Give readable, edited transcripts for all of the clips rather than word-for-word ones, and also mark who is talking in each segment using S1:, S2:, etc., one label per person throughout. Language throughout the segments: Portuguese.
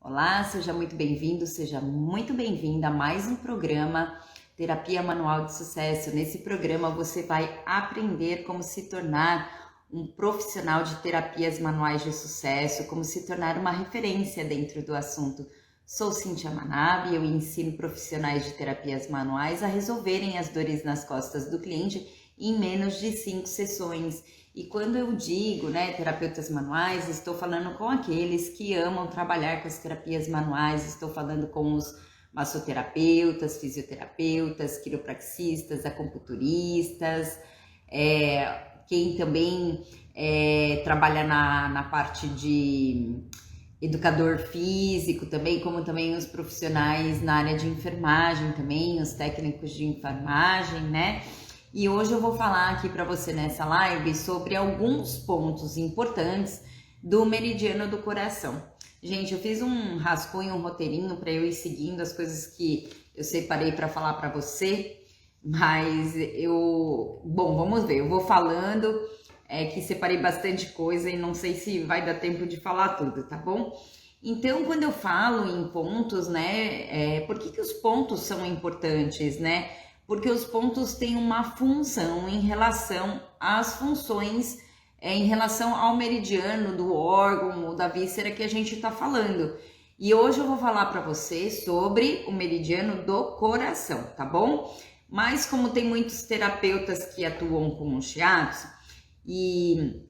S1: Olá, seja muito bem-vindo, seja muito bem-vinda a mais um programa Terapia Manual de Sucesso. Nesse programa você vai aprender como se tornar um profissional de terapias manuais de sucesso, como se tornar uma referência dentro do assunto. Sou Cíntia Manabe, eu ensino profissionais de terapias manuais a resolverem as dores nas costas do cliente em menos de 5 sessões. E quando eu digo, terapeutas manuais, estou falando com aqueles que amam trabalhar com as terapias manuais, estou falando com os massoterapeutas, fisioterapeutas, quiropraxistas, acupunturistas, quem também trabalha na parte de educador físico também, como também os profissionais na área de enfermagem também, os técnicos de enfermagem, né? E hoje eu vou falar aqui para você nessa live sobre alguns pontos importantes do meridiano do coração. Gente, eu fiz um rascunho, um roteirinho para eu ir seguindo as coisas que eu separei para falar para você, mas vamos ver, eu vou falando, que separei bastante coisa e não sei se vai dar tempo de falar tudo, tá bom? Então, quando eu falo em pontos, por que os pontos são importantes, Porque os pontos têm uma função em relação às funções, em relação ao meridiano do órgão ou da víscera que a gente está falando. E hoje eu vou falar para você sobre o meridiano do coração, tá bom? Mas como tem muitos terapeutas que atuam com o shiatsu, e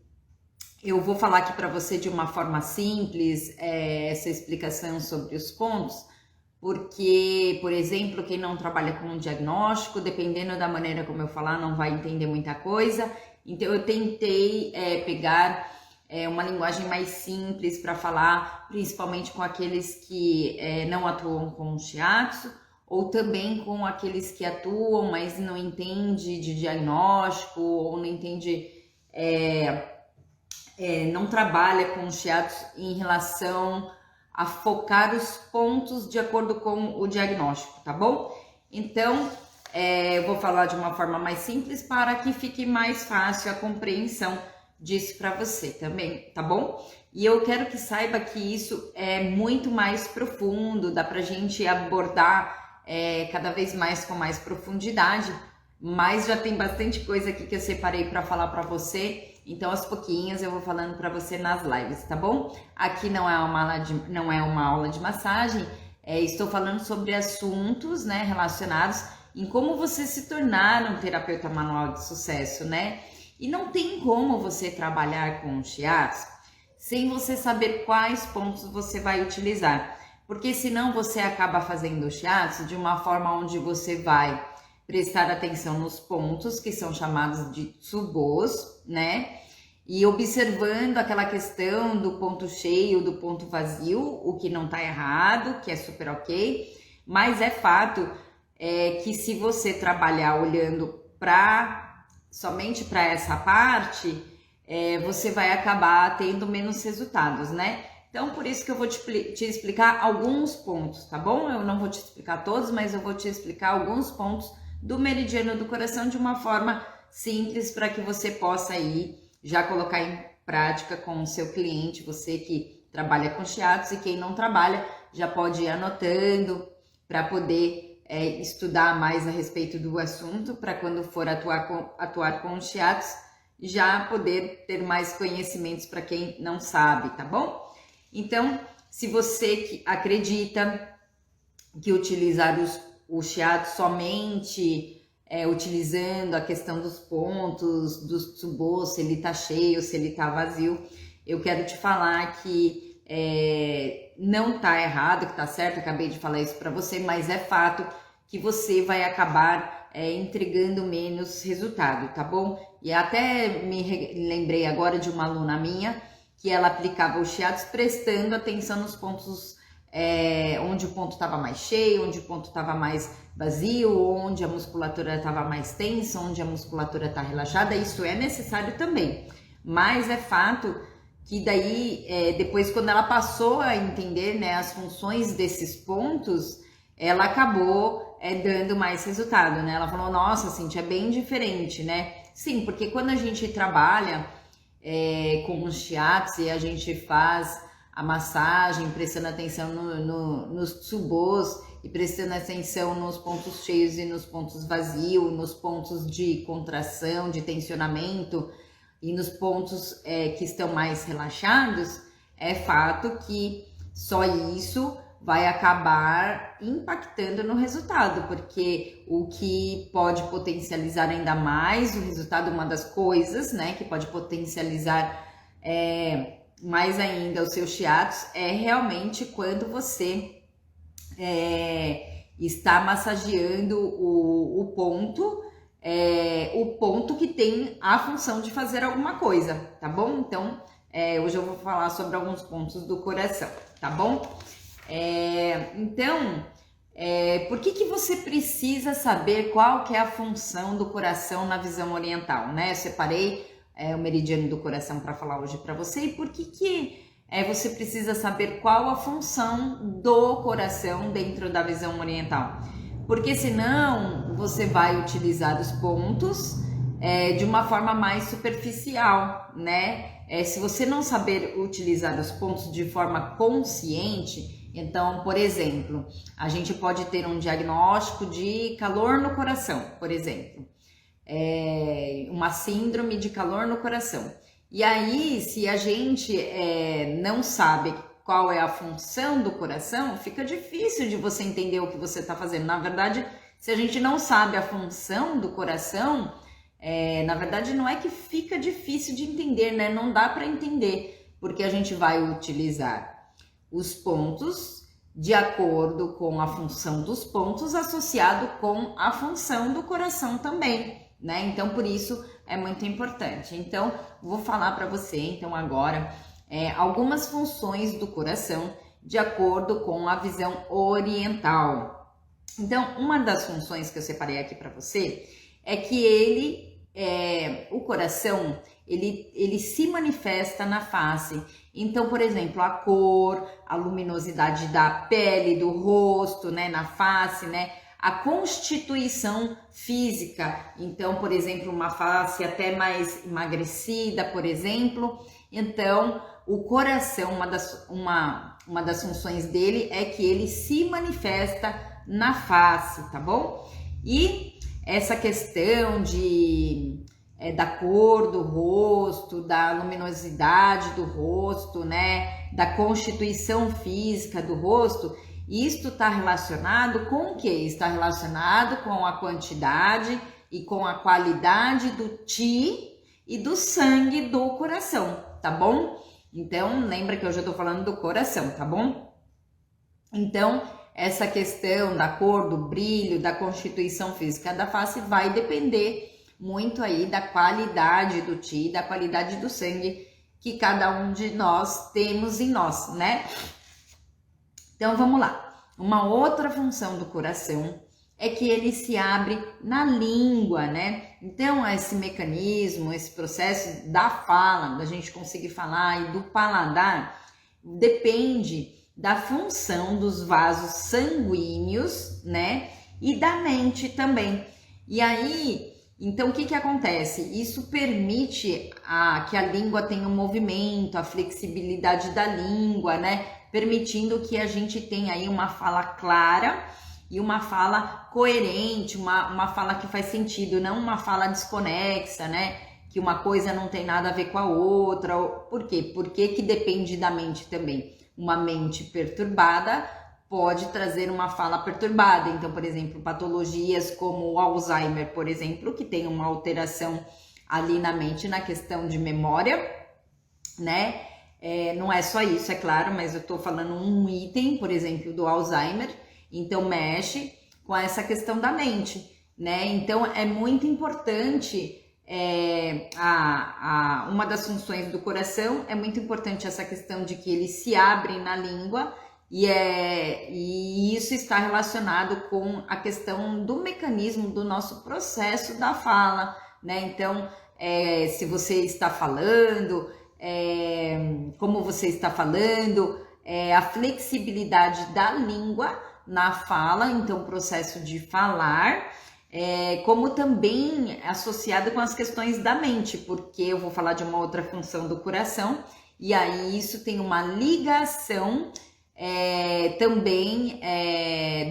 S1: eu vou falar aqui para você de uma forma simples, essa explicação sobre os pontos, porque, por exemplo, quem não trabalha com diagnóstico, dependendo da maneira como eu falar, não vai entender muita coisa. Então, eu tentei pegar uma linguagem mais simples para falar, principalmente com aqueles que não atuam com shiatsu, ou também com aqueles que atuam, mas não entende de diagnóstico, ou não entende, não trabalha com shiatsu em relação a focar os pontos de acordo com o diagnóstico, tá bom? Então, eu vou falar de uma forma mais simples para que fique mais fácil a compreensão disso para você também, tá bom? E eu quero que saiba que isso é muito mais profundo, dá pra gente abordar cada vez mais com mais profundidade, mas já tem bastante coisa aqui que eu separei para falar para você. Então, aos pouquinhos eu vou falando para você nas lives, tá bom? Aqui não é uma aula de massagem, estou falando sobre assuntos, relacionados em como você se tornar um terapeuta manual de sucesso, E não tem como você trabalhar com o shiatsu sem você saber quais pontos você vai utilizar, porque senão você acaba fazendo o shiatsu de uma forma onde você vai prestar atenção nos pontos que são chamados de tsubos, E observando aquela questão do ponto cheio, do ponto vazio, o que não tá errado, que é super ok, mas é fato que se você trabalhar olhando somente para essa parte, você vai acabar tendo menos resultados, Então, por isso que eu vou te explicar alguns pontos, tá bom? Eu não vou te explicar todos, mas eu vou te explicar alguns pontos do meridiano do coração de uma forma simples para que você possa aí já colocar em prática com o seu cliente, você que trabalha com shiatsu, e quem não trabalha já pode ir anotando para poder estudar mais a respeito do assunto, para quando for atuar com o shiatsu, já poder ter mais conhecimentos para quem não sabe, tá bom? Então, se você que acredita que utilizar o shiatsu somente utilizando a questão dos pontos, dos tsubos, se ele tá cheio, se ele tá vazio, eu quero te falar que não tá errado, que tá certo, acabei de falar isso para você, mas é fato que você vai acabar entregando menos resultado, tá bom? E até me lembrei agora de uma aluna minha que ela aplicava o shiatsu prestando atenção nos pontos onde o ponto estava mais cheio, onde o ponto estava mais vazio, onde a musculatura estava mais tensa, onde a musculatura está relaxada. Isso é necessário também, mas é fato que daí, depois quando ela passou a entender as funções desses pontos, ela acabou dando mais resultado, Ela falou, nossa, Cintia, é bem diferente, Sim, porque quando a gente trabalha com o shiatsu e a gente faz a massagem, prestando atenção nos tsubos e prestando atenção nos pontos cheios e nos pontos vazios, nos pontos de contração, de tensionamento e nos pontos que estão mais relaxados, é fato que só isso vai acabar impactando no resultado, porque o que pode potencializar ainda mais o resultado, uma das coisas, né, que pode potencializar mais ainda os seus shiatsus é realmente quando você está massageando o ponto que tem a função de fazer alguma coisa, tá bom? Então, hoje eu vou falar sobre alguns pontos do coração, tá bom? Então, por que você precisa saber qual que é a função do coração na visão oriental, né? Eu separei o meridiano do coração para falar hoje para você e por que você precisa saber qual a função do coração dentro da visão oriental. Porque senão você vai utilizar os pontos de uma forma mais superficial, né? Se você não saber utilizar os pontos de forma consciente, então, por exemplo, a gente pode ter um diagnóstico de calor no coração, por exemplo, uma síndrome de calor no coração. E aí, se a gente não sabe qual é a função do coração, fica difícil de você entender o que você está fazendo. Na verdade, se a gente não sabe a função do coração, na verdade não é que fica difícil de entender, né? Não dá para entender, porque a gente vai utilizar os pontos de acordo com a função dos pontos associado com a função do coração também, né? Então, por isso é muito importante. Então, vou falar para você, então, agora, algumas funções do coração de acordo com a visão oriental. Então, uma das funções que eu separei aqui para você é que o coração, ele se manifesta na face. Então, por exemplo, a cor, a luminosidade da pele, do rosto, né, na face, né, a constituição física. Então, por exemplo, uma face até mais emagrecida, por exemplo. Então, o coração, uma das funções dele é que ele se manifesta na face, tá bom? E essa questão da cor do rosto, da luminosidade do rosto, né, da constituição física do rosto, isto está relacionado com o quê? Está relacionado com a quantidade e com a qualidade do Qi e do sangue do coração, tá bom? Então, lembra que hoje eu estou falando do coração, tá bom? Então, essa questão da cor, do brilho, da constituição física da face vai depender muito aí da qualidade do Qi, da qualidade do sangue que cada um de nós temos em nós, né? Então, vamos lá. Uma outra função do coração é que ele se abre na língua, né? Então, esse mecanismo, esse processo da fala, da gente conseguir falar e do paladar, depende da função dos vasos sanguíneos, né? E da mente também. E aí, então, o que acontece? Isso permite que a língua tenha um movimento, a flexibilidade da língua, né? Permitindo que a gente tenha aí uma fala clara e uma fala coerente, uma fala que faz sentido, não uma fala desconexa, né? Que uma coisa não tem nada a ver com a outra. Por quê? Porque que depende da mente também. Uma mente perturbada pode trazer uma fala perturbada. Então, por exemplo, patologias como o Alzheimer, por exemplo, que tem uma alteração ali na mente, na questão de memória, né? Não é só isso, é claro, mas eu tô falando um item, por exemplo, do Alzheimer, então mexe com essa questão da mente, né? Então, é muito importante, uma das funções do coração, é muito importante essa questão de que ele se abre na língua, e isso está relacionado com a questão do mecanismo do nosso processo da fala, né? Então, se você está falando, como você está falando, a flexibilidade da língua na fala, então o processo de falar, como também associado com as questões da mente, porque eu vou falar de uma outra função do coração, e aí isso tem uma ligação também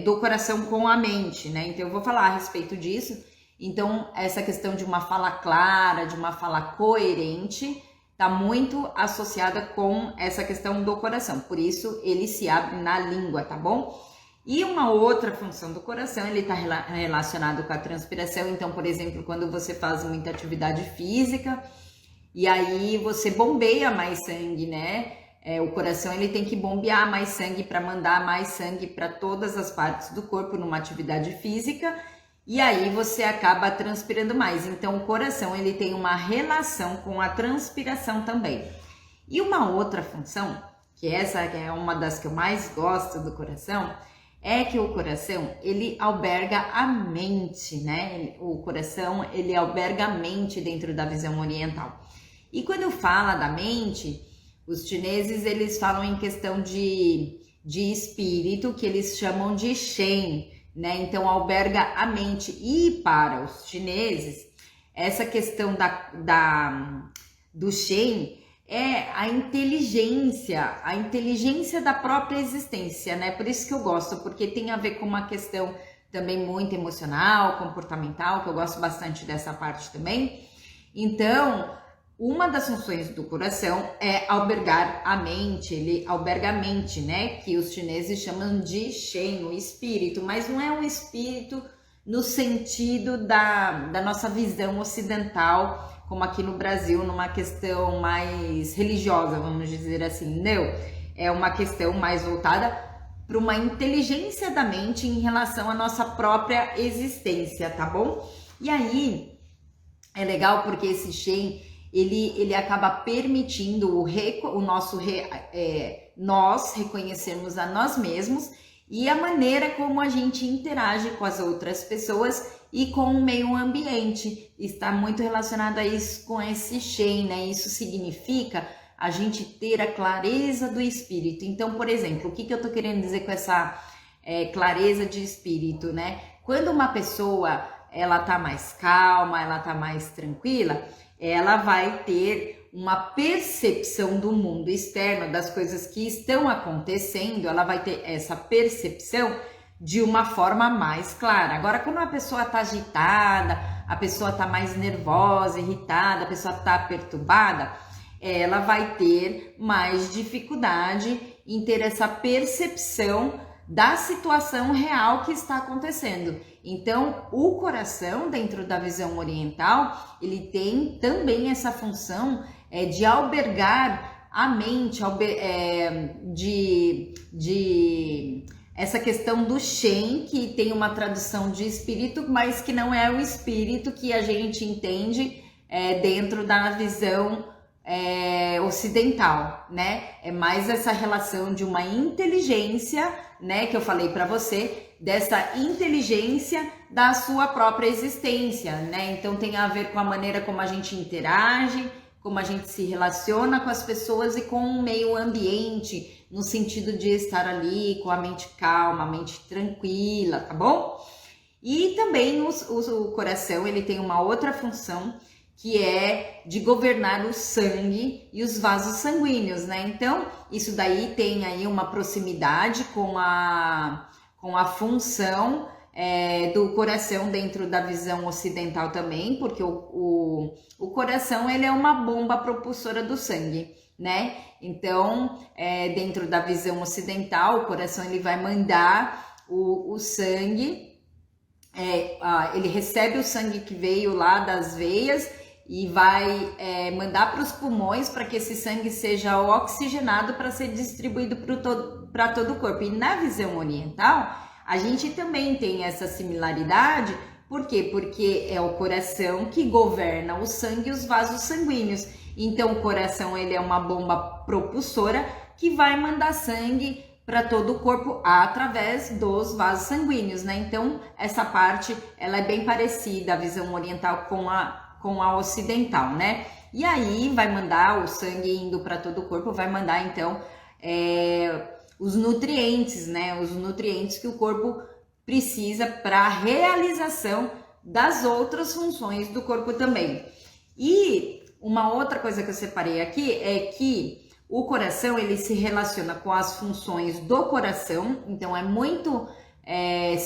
S1: do coração com a mente, né? Então eu vou falar a respeito disso. Então essa questão de uma fala clara, de uma fala coerente, está muito associada com essa questão do coração, por isso ele se abre na língua, tá bom? E uma outra função do coração, ele está relacionado com a transpiração. Então, por exemplo, quando você faz muita atividade física e aí você bombeia mais sangue, né? O coração ele tem que bombear mais sangue para mandar mais sangue para todas as partes do corpo numa atividade física. E aí você acaba transpirando mais. Então o coração ele tem uma relação com a transpiração também. E uma outra função, que essa é uma das que eu mais gosto do coração, é que o coração ele alberga a mente, né? O coração ele alberga a mente dentro da visão oriental. E quando fala da mente, os chineses eles falam em questão de espírito, que eles chamam de Shen, né? Então alberga a mente. E para os chineses, essa questão do Shen é a inteligência da própria existência, né? Por isso que eu gosto, porque tem a ver com uma questão também muito emocional, comportamental, que eu gosto bastante dessa parte também. Então, uma das funções do coração é albergar a mente, ele alberga a mente, né? Que os chineses chamam de Shen, o espírito, mas não é um espírito no sentido da nossa visão ocidental, como aqui no Brasil, numa questão mais religiosa, vamos dizer assim. Não, é uma questão mais voltada para uma inteligência da mente em relação à nossa própria existência, tá bom? E aí, é legal porque esse Shen, ele acaba permitindo nós reconhecermos a nós mesmos e a maneira como a gente interage com as outras pessoas e com o meio ambiente. Está muito relacionado a isso, com esse Shen, né? Isso significa a gente ter a clareza do espírito. Então, por exemplo, o que eu tô querendo dizer com essa clareza de espírito, né? Quando uma pessoa, ela tá mais calma, ela tá mais tranquila, ela vai ter uma percepção do mundo externo, das coisas que estão acontecendo, ela vai ter essa percepção de uma forma mais clara. Agora, quando a pessoa está agitada, a pessoa está mais nervosa, irritada, a pessoa está perturbada, ela vai ter mais dificuldade em ter essa percepção da situação real que está acontecendo. Então, o coração, dentro da visão oriental, ele tem também essa função de albergar a mente, essa questão do Shen, que tem uma tradução de espírito, mas que não é o espírito que a gente entende dentro da visão ocidental, né? É mais essa relação de uma inteligência, né? Que eu falei para você, dessa inteligência da sua própria existência, né? Então tem a ver com a maneira como a gente interage, como a gente se relaciona com as pessoas e com o meio ambiente, no sentido de estar ali com a mente calma, a mente tranquila, tá bom? E também o coração, ele tem uma outra função, que é de governar o sangue e os vasos sanguíneos, né? Então, isso daí tem aí uma proximidade com a função do coração dentro da visão ocidental também, porque o coração, ele é uma bomba propulsora do sangue, né? Então, dentro da visão ocidental, o coração, ele vai mandar o sangue, ele recebe o sangue que veio lá das veias e vai mandar para os pulmões para que esse sangue seja oxigenado para ser distribuído para todo o corpo. E na visão oriental, a gente também tem essa similaridade. Por quê? Porque é o coração que governa o sangue e os vasos sanguíneos. Então o coração, ele é uma bomba propulsora que vai mandar sangue para todo o corpo através dos vasos sanguíneos, né? Então essa parte, ela é bem parecida, a visão oriental com a ocidental, né? E aí vai mandar o sangue indo para todo o corpo, vai mandar então os nutrientes, né? Os nutrientes que o corpo precisa para a realização das outras funções do corpo também. E uma outra coisa que eu separei aqui é que O coração, ele se relaciona com as funções do coração, então é muito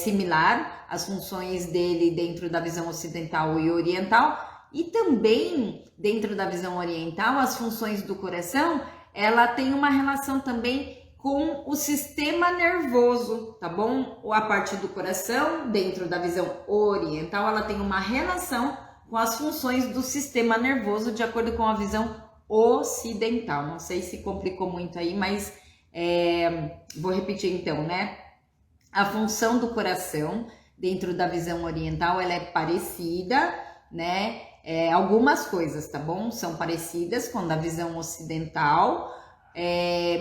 S1: similar às funções dele dentro da visão ocidental e oriental, e também dentro da visão oriental, as funções do coração, ela tem uma relação também com o sistema nervoso, tá bom? A parte do coração, dentro da visão oriental, ela tem uma relação com as funções do sistema nervoso, de acordo com a visão ocidental. Não sei se complicou muito aí, mas vou repetir então, né? A função do coração, dentro da visão oriental, ela é parecida, né? Algumas coisas, tá bom? São parecidas com a da visão ocidental,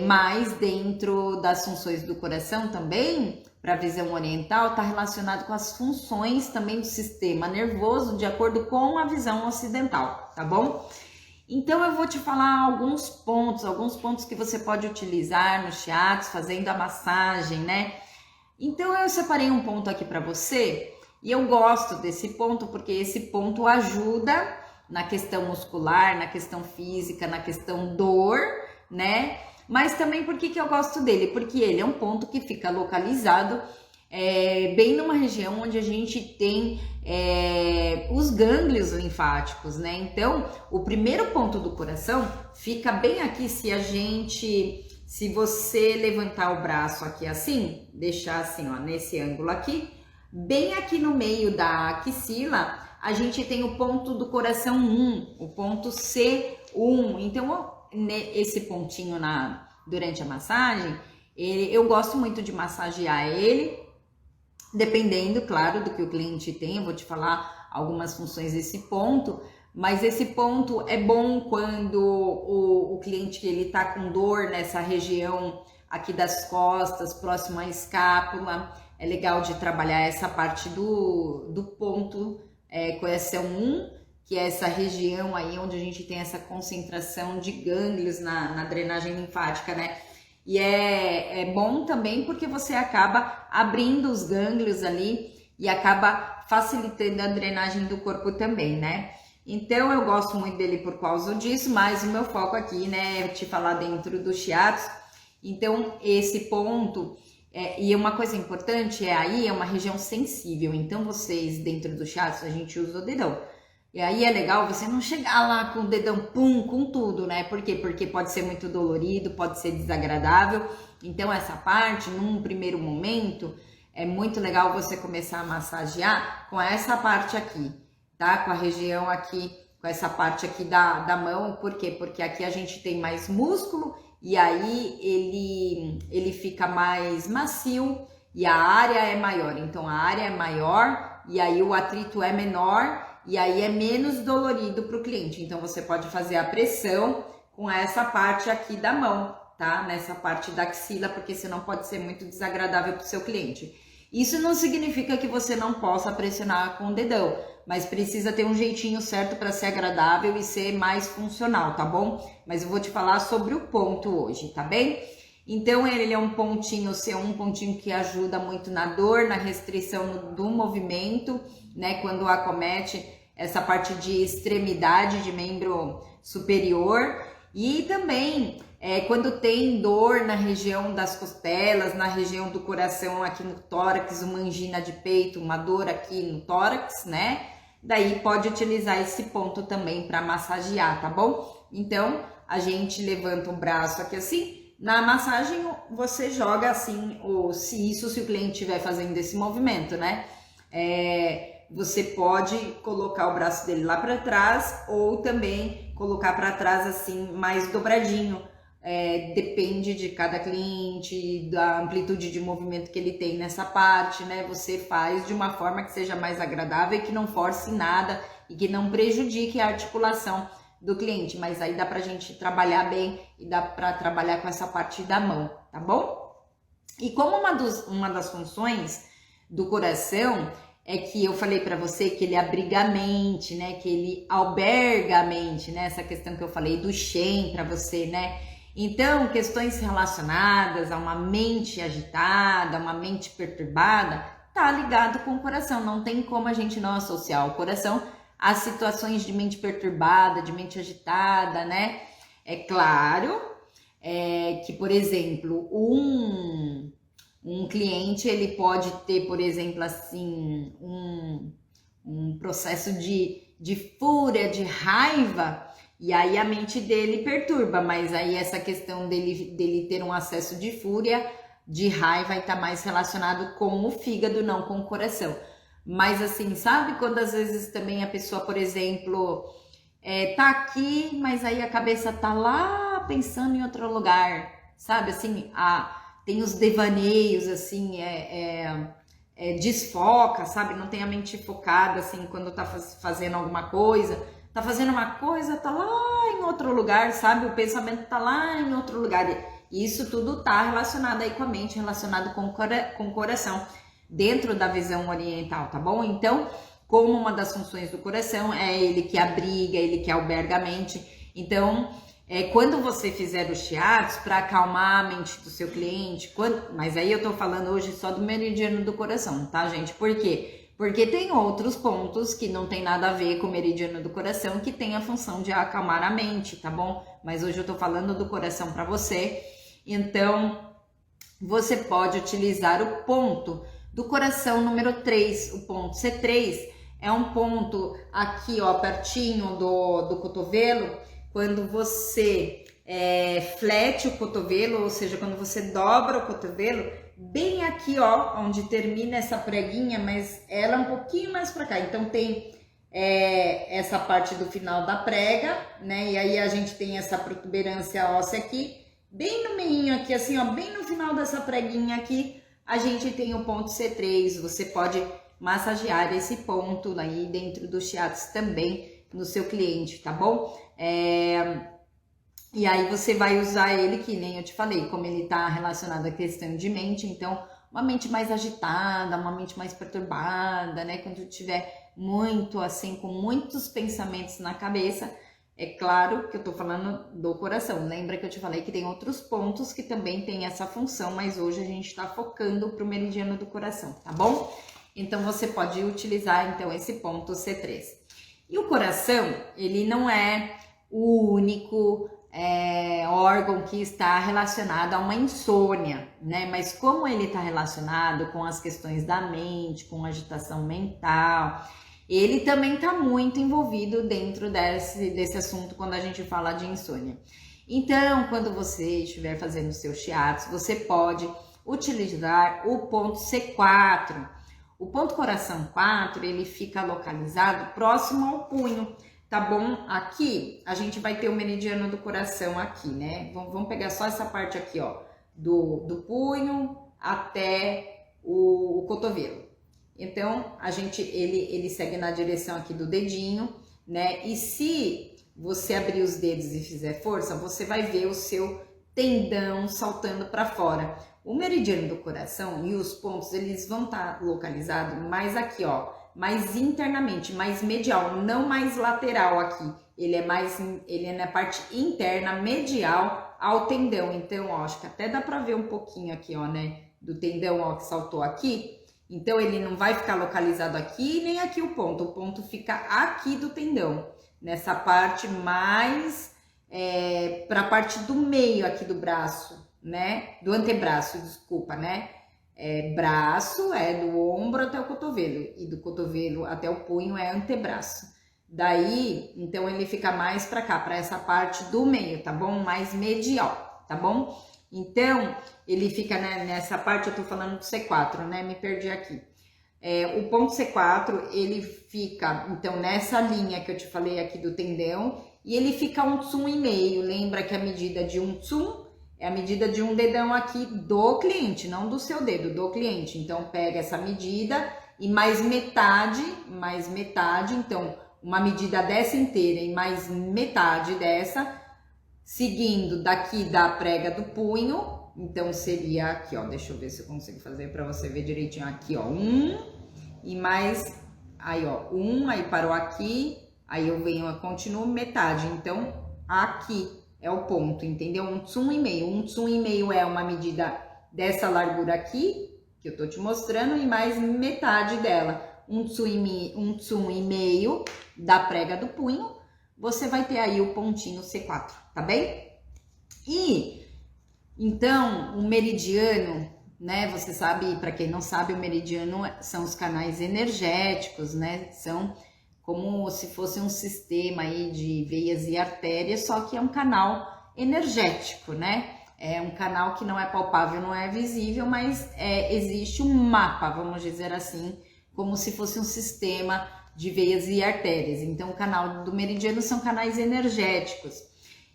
S1: mas dentro das funções do coração também, para a visão oriental, está relacionado com as funções também do sistema nervoso, de acordo com a visão ocidental, tá bom? Então eu vou te falar alguns pontos que você pode utilizar no shiatsu, fazendo a massagem, né? Então eu separei um ponto aqui para você, e eu gosto desse ponto porque esse ponto ajuda na questão muscular, na questão física, na questão dor, né? Mas também por que eu gosto dele? Porque ele é um ponto que fica localizado bem numa região onde a gente tem os gânglios linfáticos, né? Então, o primeiro ponto do coração fica bem aqui. Se você levantar o braço aqui assim, deixar assim, ó, nesse ângulo aqui, bem aqui no meio da axila, a gente tem o ponto do coração 1, o ponto C1. Então, esse pontinho durante a massagem, eu gosto muito de massagear ele, dependendo, claro, do que o cliente tem. Eu vou te falar algumas funções desse ponto, mas esse ponto é bom quando o cliente ele tá com dor nessa região aqui das costas, próximo à escápula. É legal de trabalhar essa parte do ponto coração 1, que é essa região aí onde a gente tem essa concentração de gânglios na drenagem linfática, né? E é bom também porque você acaba abrindo os gânglios ali e acaba facilitando a drenagem do corpo também, né? Então eu gosto muito dele por causa disso, mas o meu foco aqui, né, é te falar dentro do shiatsu. Então esse ponto, e uma coisa importante é uma região sensível, então vocês dentro do shiatsu a gente usa o dedão. E aí é legal você não chegar lá com o dedão com tudo, né? Por quê? Porque pode ser muito dolorido, pode ser desagradável. Então essa parte, num primeiro momento, é muito legal você começar a massagear com essa parte aqui, tá? Com a região aqui, com essa parte aqui da mão. Por quê? Porque aqui a gente tem mais músculo e aí ele fica mais macio e a área é maior. Então a área é maior e aí o atrito é menor. E aí é menos dolorido para o cliente. Então você pode fazer a pressão com essa parte aqui da mão, tá? Nessa parte da axila, porque senão pode ser muito desagradável para o seu cliente. Isso não significa que você não possa pressionar com o dedão, mas precisa ter um jeitinho certo para ser agradável e ser mais funcional, tá bom? Mas eu vou te falar sobre o ponto hoje, tá bem? Então ele é um pontinho, um pontinho que ajuda muito na dor, na restrição do movimento, né? Quando acomete essa parte de extremidade de membro superior, e também quando tem dor na região das costelas, na região do coração, aqui no tórax, uma angina de peito, uma dor aqui no tórax, né? Daí pode utilizar esse ponto também para massagear, tá bom? Então a gente levanta o braço aqui assim. Na massagem você joga assim, se o cliente estiver fazendo esse movimento, né? Você pode colocar o braço dele lá para trás ou também colocar para trás assim, mais dobradinho. Depende de cada cliente, da amplitude de movimento que ele tem nessa parte, né? Você faz de uma forma que seja mais agradável e que não force nada e que não prejudique a articulação do cliente. Mas aí dá pra gente trabalhar bem e dá pra trabalhar com essa parte da mão, tá bom? E como uma das funções do coração é que eu falei para você que ele abriga a mente, né? Que ele alberga a mente, né? Essa questão que eu falei do Shen para você, né? Então, questões relacionadas a uma mente agitada, uma mente perturbada, tá ligado com o coração. Não tem como a gente não associar o coração às situações de mente perturbada, de mente agitada, né? É claro que, por exemplo, um cliente, ele pode ter, por exemplo, assim, um processo de fúria, de raiva, e aí a mente dele perturba, mas aí essa questão dele ter um acesso de fúria, de raiva, vai estar mais relacionado com o fígado, não com o coração. Mas assim, sabe quando às vezes também a pessoa, por exemplo, tá aqui, mas aí a cabeça tá lá pensando em outro lugar, sabe? Assim, tem os devaneios, assim, desfoca, sabe? Não tem a mente focada, assim, quando tá fazendo alguma coisa. Tá fazendo uma coisa, tá lá em outro lugar, sabe? O pensamento tá lá em outro lugar. E isso tudo tá relacionado aí com a mente, relacionado com o coração, dentro da visão oriental, tá bom? Então, como uma das funções do coração é ele que abriga, ele que alberga a mente. Então, quando você fizer os shiatsus para acalmar a mente do seu cliente, mas aí eu tô falando hoje só do meridiano do coração, tá, gente? Por quê? Porque tem outros pontos que não tem nada a ver com o meridiano do coração, que tem a função de acalmar a mente, tá bom? Mas hoje eu tô falando do coração para você. Então, você pode utilizar o ponto do coração número 3, o ponto C3, é um ponto aqui, ó, pertinho do cotovelo, quando você flete o cotovelo, ou seja, quando você dobra o cotovelo, bem aqui, ó, onde termina essa preguinha, mas ela é um pouquinho mais para cá. Então tem essa parte do final da prega, né? E aí a gente tem essa protuberância óssea aqui, bem no meio aqui, assim, ó, bem no final dessa preguinha aqui, a gente tem o ponto C3. Você pode massagear esse ponto aí dentro do shiatsu também no seu cliente, tá bom? E aí você vai usar ele, que nem eu te falei, como ele tá relacionado à questão de mente, então uma mente mais agitada, uma mente mais perturbada, né? Quando tiver muito assim, com muitos pensamentos na cabeça, é claro que eu tô falando do coração. Lembra que eu te falei que tem outros pontos que também tem essa função, mas hoje a gente tá focando pro meridiano do coração, tá bom? Então você pode utilizar então esse ponto C3. E o coração, ele não é o único órgão que está relacionado a uma insônia, né? Mas como ele está relacionado com as questões da mente, com agitação mental, ele também está muito envolvido dentro desse assunto quando a gente fala de insônia. Então, quando você estiver fazendo o seu shiatsu, você pode utilizar o ponto C4. O ponto coração 4, ele fica localizado próximo ao punho. Tá bom? Aqui a gente vai ter o meridiano do coração aqui, né? Vamos pegar só essa parte aqui, ó, do punho até o cotovelo. Então, ele segue na direção aqui do dedinho, né? E se você abrir os dedos e fizer força, você vai ver o seu tendão saltando para fora. O meridiano do coração e os pontos, eles vão estar localizados mais aqui, ó, mais internamente, mais medial, não mais lateral aqui. Ele é na parte interna, medial ao tendão. Então, ó, acho que até dá pra ver um pouquinho aqui, ó, né, do tendão, ó, que saltou aqui. Então, ele não vai ficar localizado aqui, nem aqui o ponto fica aqui do tendão, nessa parte mais pra parte do meio aqui do braço, né, do antebraço, desculpa, né. Braço é do ombro até o cotovelo, e do cotovelo até o punho é antebraço. Daí, então ele fica mais para cá, para essa parte do meio, tá bom? Mais medial, tá bom? Então, ele fica, né, nessa parte, eu tô falando do C4, né? Me perdi aqui. O ponto C4, ele fica, então, nessa linha que eu te falei aqui do tendão, e ele fica 1,5 tsum. Lembra que a medida de 1 tsum é a medida de um dedão aqui do cliente, não do seu dedo, do cliente. Então, pega essa medida e mais metade, então, uma medida dessa inteira e mais metade dessa, seguindo daqui da prega do punho. Então, seria aqui, ó, deixa eu ver se eu consigo fazer para você ver direitinho aqui, ó, 1 e mais, aí, ó, 1, aí parou aqui, aí eu venho, eu continuo metade, então, aqui é o ponto, entendeu? 1,5 tsum. 1,5 tsum é uma medida dessa largura aqui, que eu tô te mostrando, e mais metade dela. 1,5 tsum da prega do punho, você vai ter aí o pontinho C4, tá bem? E Então, o meridiano, né? Você sabe, para quem não sabe, o meridiano são os canais energéticos, né? São como se fosse um sistema aí de veias e artérias, só que é um canal energético, né? É um canal que não é palpável, não é visível, mas existe um mapa, vamos dizer assim, como se fosse um sistema de veias e artérias. Então, o canal do meridiano são canais energéticos.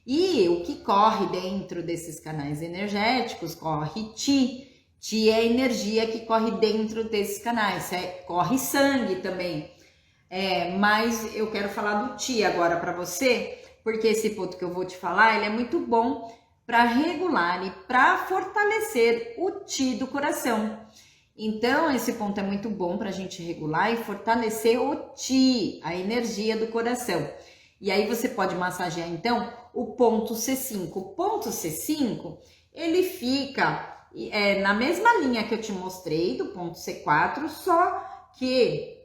S1: E o que corre dentro desses canais energéticos? Corre Ti. Ti é a energia que corre dentro desses canais. Corre sangue também. Mas eu quero falar do Ti agora para você, porque esse ponto que eu vou te falar, ele é muito bom para regular e para fortalecer o Ti do coração. Então, esse ponto é muito bom para a gente regular e fortalecer o Ti, a energia do coração. E aí você pode massagear, então, o ponto C5. O ponto C5, ele fica na mesma linha que eu te mostrei, do ponto C4, só que...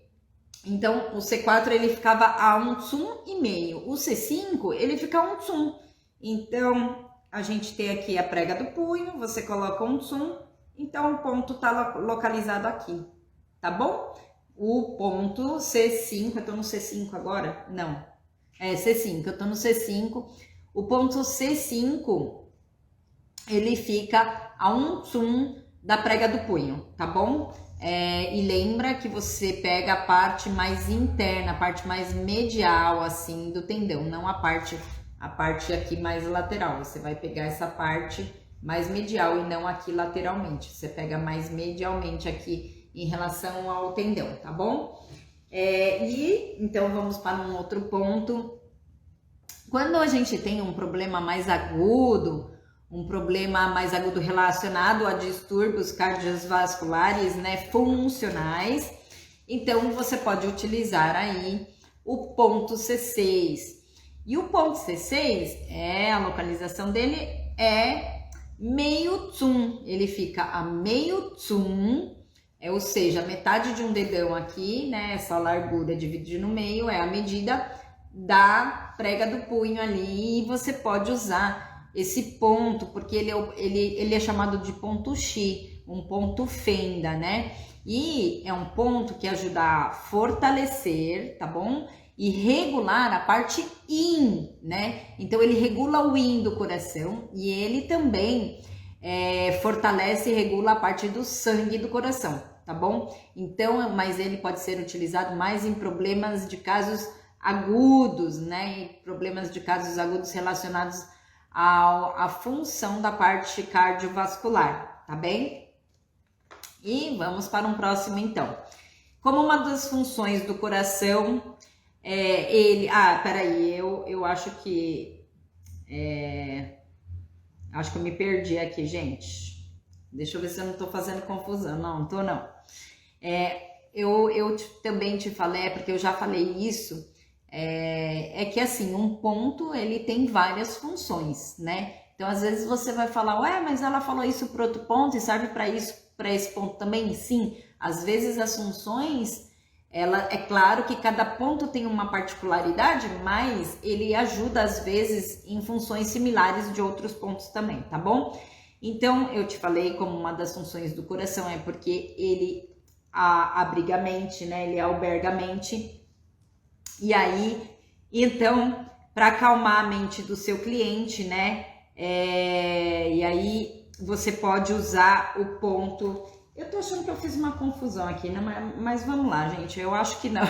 S1: Então, o C4, ele ficava a 1 tsum e meio. O C5, ele fica a 1 tsum. Então, a gente tem aqui a prega do punho, você coloca 1 tsum. Então, o ponto tá localizado aqui, tá bom? O ponto C5, eu tô no C5 agora? Não. C5, eu tô no C5. O ponto C5, ele fica a 1 tsum da prega do punho, tá bom? E lembra que você pega a parte mais interna, a parte mais medial, assim, do tendão, não a parte aqui mais lateral. Você vai pegar essa parte mais medial e não aqui lateralmente. Você pega mais medialmente aqui em relação ao tendão, tá bom? E então vamos para um outro ponto. Quando a gente tem um problema mais agudo, relacionado a distúrbios cardiovasculares, né, funcionais, então você pode utilizar aí o ponto C6. E o ponto C6, a localização dele é meio tsum, ele fica a meio tsum, ou seja, metade de um dedão aqui, né, essa largura dividida no meio é a medida da prega do punho ali, e você pode usar esse ponto, porque ele é chamado de ponto Chi, um ponto fenda, né? E é um ponto que ajuda a fortalecer, tá bom? E regular a parte Yin, né? Então ele regula o Yin do coração e ele também fortalece e regula a parte do sangue do coração, tá bom? Então, mas ele pode ser utilizado mais em problemas de casos agudos, né? Em problemas de casos agudos relacionados à função da parte cardiovascular, tá bem? E vamos para um próximo então. Como uma das funções do coração, peraí, eu acho que acho que eu me perdi aqui, gente. Deixa eu ver se eu não tô fazendo confusão. Não tô não. Eu também te falei, porque eu já falei isso, que assim, um ponto ele tem várias funções, né? Então às vezes você vai falar, ué, mas ela falou isso para outro ponto e serve para isso, para esse ponto também? Sim, às vezes as funções, é claro que cada ponto tem uma particularidade, mas ele ajuda às vezes em funções similares de outros pontos também, tá bom? Então eu te falei como uma das funções do coração porque ele abriga a mente, né? Ele alberga a mente. E aí, então, para acalmar a mente do seu cliente, né? E aí você pode usar o ponto. Eu tô achando que eu fiz uma confusão aqui, né? Mas vamos lá, gente. Eu acho que não.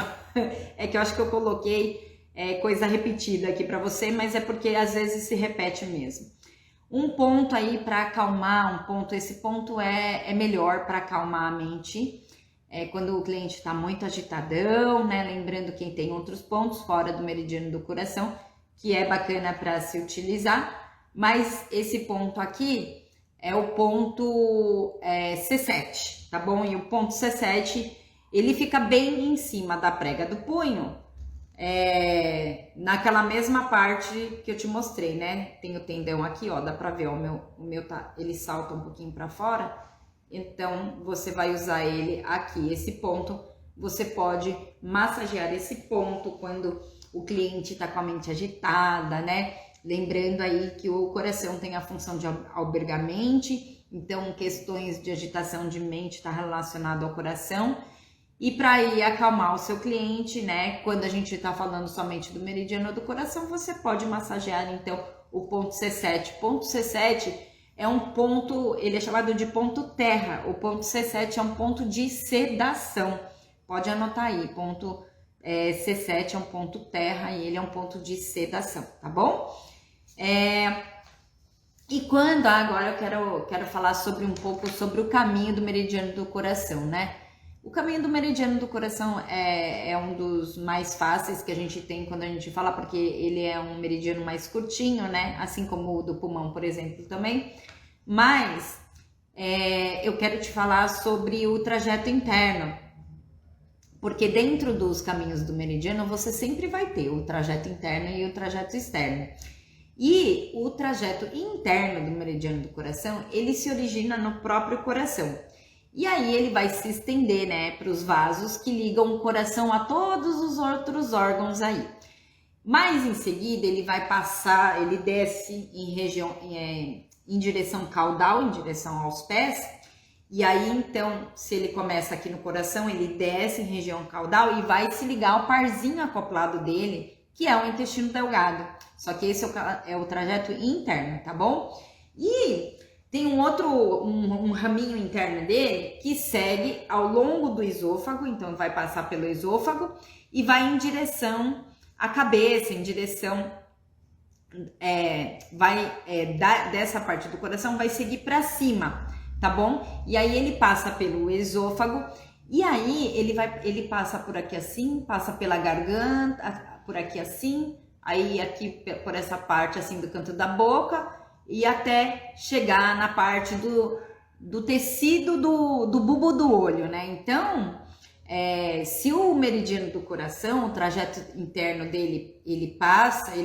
S1: É que eu acho que eu coloquei coisa repetida aqui para você, mas é porque às vezes se repete mesmo. Um ponto aí para acalmar, esse ponto é melhor para acalmar a mente. Quando o cliente está muito agitadão, né? Lembrando que tem outros pontos fora do meridiano do coração, que é bacana para se utilizar, mas esse ponto aqui é o ponto C7, tá bom? E o ponto C7, ele fica bem em cima da prega do punho, naquela mesma parte que eu te mostrei, né? Tem o tendão aqui, ó, dá pra ver, ó, o meu ele salta um pouquinho para fora. Então, você vai usar ele aqui, esse ponto, você pode massagear esse ponto quando o cliente tá com a mente agitada, né? Lembrando aí que o coração tem a função de albergar mente, então questões de agitação de mente está relacionado ao coração. E para ir acalmar o seu cliente, né? Quando a gente está falando somente do meridiano do coração, você pode massagear então o ponto C7. Ponto C7 é um ponto, ele é chamado de ponto terra. O ponto C7 é um ponto de sedação. Pode anotar aí, ponto C7 é um ponto terra e ele é um ponto de sedação, tá bom? E quando agora eu quero falar sobre um pouco sobre o caminho do meridiano do coração, né? O caminho do meridiano do coração é um dos mais fáceis que a gente tem quando a gente fala, porque ele é um meridiano mais curtinho, né? Assim como o do pulmão, por exemplo, também. Mas eu quero te falar sobre o trajeto interno, porque dentro dos caminhos do meridiano você sempre vai ter o trajeto interno e o trajeto externo. E o trajeto interno do meridiano do coração, ele se origina no próprio coração. E aí ele vai se estender, né, para os vasos que ligam o coração a todos os outros órgãos aí. Mas em seguida ele vai passar, ele desce em direção caudal, em direção aos pés. E aí então, se ele começa aqui no coração, ele desce em região caudal e vai se ligar ao parzinho acoplado dele, que é o intestino delgado. Só que esse é o trajeto interno, tá bom? E tem um raminho interno dele que segue ao longo do esôfago, então vai passar pelo esôfago e vai em direção à cabeça, em direção, dessa parte do coração vai seguir para cima, tá bom? E aí ele passa pelo esôfago e aí ele passa por aqui assim, passa pela garganta, por aqui assim, aí aqui por essa parte assim do canto da boca, e até chegar na parte do tecido do bulbo do olho, né? Então, se o meridiano do coração, o trajeto interno dele, ele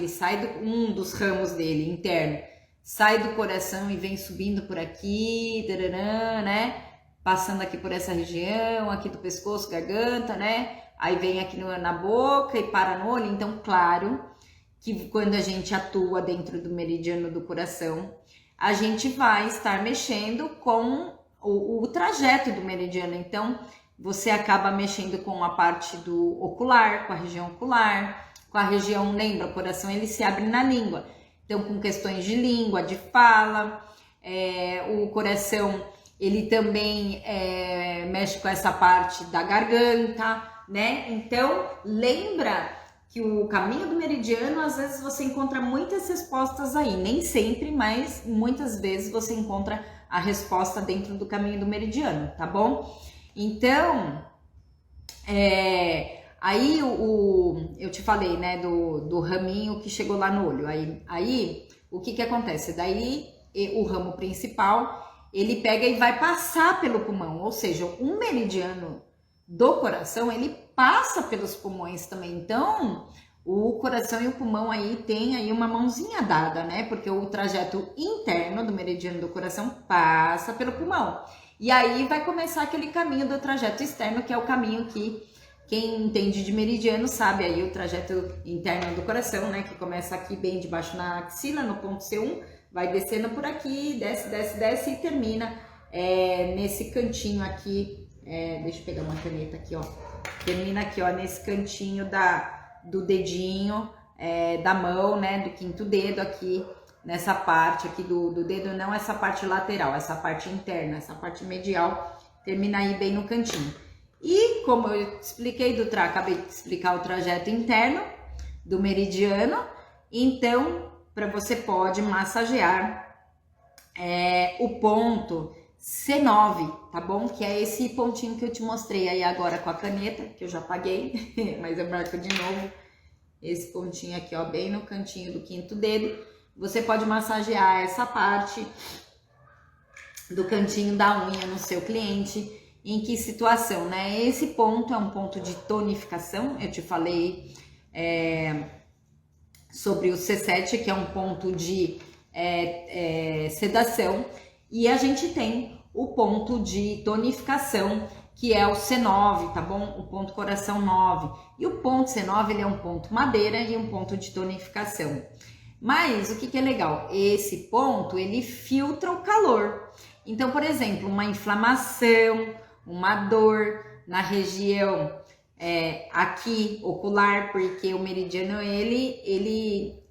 S1: sai um dos ramos dele interno, sai do coração e vem subindo por aqui, tarará, né? Passando aqui por essa região, aqui do pescoço, garganta, né? Aí vem aqui na boca e para no olho. Então, claro que quando a gente atua dentro do meridiano do coração, a gente vai estar mexendo com o trajeto do meridiano. Então, você acaba mexendo com a parte do ocular, com a região ocular, com a região, lembra, o coração ele se abre na língua. Então, com questões de língua, de fala, o coração ele também mexe com essa parte da garganta, né? Então, lembra que o caminho do meridiano, às vezes você encontra muitas respostas aí, nem sempre, mas muitas vezes você encontra a resposta dentro do caminho do meridiano, tá bom? Então, aí eu te falei, né, do raminho que chegou lá no olho, aí o que acontece? Daí o ramo principal, ele pega e vai passar pelo pulmão, ou seja, um meridiano do coração, ele passa pelos pulmões também. Então, o coração e o pulmão aí tem aí uma mãozinha dada, né? Porque o trajeto interno do meridiano do coração passa pelo pulmão. E aí vai começar aquele caminho do trajeto externo, que é o caminho que quem entende de meridiano sabe aí o trajeto interno do coração, né? Que começa aqui bem debaixo na axila, no ponto C1, vai descendo por aqui, desce e termina nesse cantinho aqui. Deixa eu pegar uma caneta aqui, ó. Termina aqui, ó, nesse cantinho do dedinho, da mão, né? Do quinto dedo aqui, nessa parte aqui do dedo, não essa parte lateral, essa parte interna, essa parte medial, termina aí bem no cantinho. E como eu expliquei acabei de explicar o trajeto interno do meridiano, então você pode massagear o ponto C9, tá bom? Que é esse pontinho que eu te mostrei aí agora com a caneta, que eu já apaguei, mas eu marco de novo. Esse pontinho aqui, ó, bem no cantinho do quinto dedo. Você pode massagear essa parte do cantinho da unha no seu cliente. Em que situação, né? Esse ponto é um ponto de tonificação. Eu te falei sobre o C7, que é um ponto de sedação. E a gente tem o ponto de tonificação, que é o C9, tá bom? O ponto coração 9. E o ponto C9, ele é um ponto madeira e um ponto de tonificação. Mas o que é legal? Esse ponto, ele filtra o calor. Então, por exemplo, uma inflamação, uma dor na região aqui ocular, porque o meridiano ele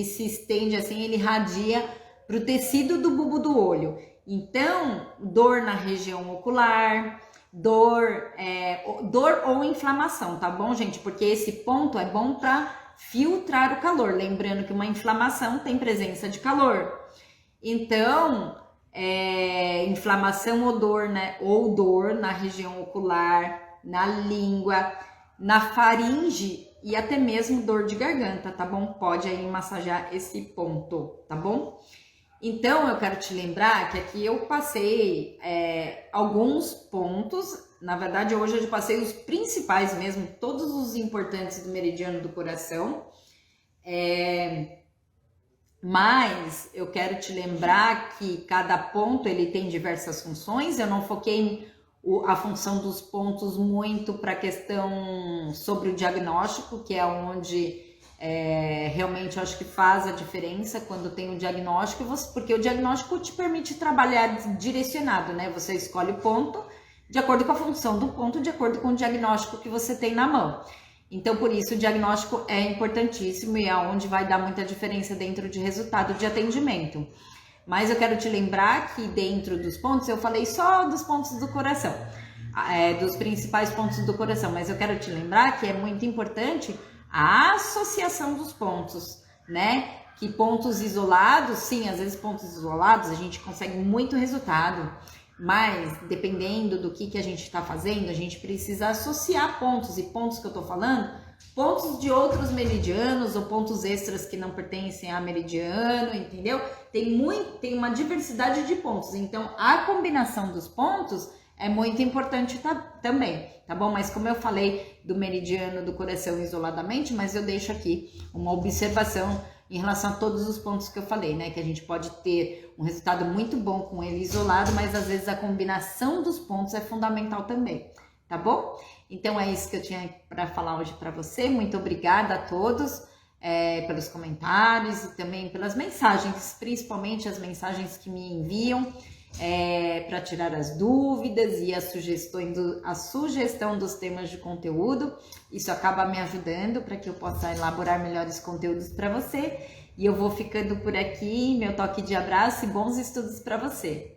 S1: se estende assim, ele irradia para o tecido do bulbo do olho. Então, dor na região ocular, dor ou inflamação, tá bom, gente? Porque esse ponto é bom para filtrar o calor. Lembrando que uma inflamação tem presença de calor. Então, inflamação ou dor, né? Ou dor na região ocular, na língua, na faringe e até mesmo dor de garganta, tá bom? Pode aí massagear esse ponto, tá bom? Então, eu quero te lembrar que aqui eu passei alguns pontos. Na verdade, hoje eu passei os principais mesmo, todos os importantes do meridiano do coração. Mas eu quero te lembrar que cada ponto ele tem diversas funções. Eu não foquei a função dos pontos muito para a questão sobre o diagnóstico, que é onde realmente eu acho que faz a diferença quando tem o diagnóstico, porque o diagnóstico te permite trabalhar direcionado, né? Você escolhe o ponto de acordo com a função do ponto, de acordo com o diagnóstico que você tem na mão. Então, por isso, o diagnóstico é importantíssimo e é onde vai dar muita diferença dentro de resultado de atendimento. Mas eu quero te lembrar que dentro dos pontos, eu falei só dos pontos do coração, dos principais pontos do coração, mas eu quero te lembrar que é muito importante a associação dos pontos, né? Que pontos isolados, sim, às vezes pontos isolados a gente consegue muito resultado, mas dependendo do que a gente está fazendo, a gente precisa associar pontos, e pontos que eu tô falando, pontos de outros meridianos ou pontos extras que não pertencem a meridiano, entendeu? Tem uma diversidade de pontos, então a combinação dos pontos é muito importante também, tá bom? Mas como eu falei do meridiano do coração isoladamente, mas eu deixo aqui uma observação em relação a todos os pontos que eu falei, né? Que a gente pode ter um resultado muito bom com ele isolado, mas às vezes a combinação dos pontos é fundamental também, tá bom? Então é isso que eu tinha para falar hoje para você. Muito obrigada a todos pelos comentários e também pelas mensagens, principalmente as mensagens que me enviam para tirar as dúvidas e a sugestão dos temas de conteúdo. Isso acaba me ajudando para que eu possa elaborar melhores conteúdos para você. E eu vou ficando por aqui, meu toque de abraço e bons estudos para você.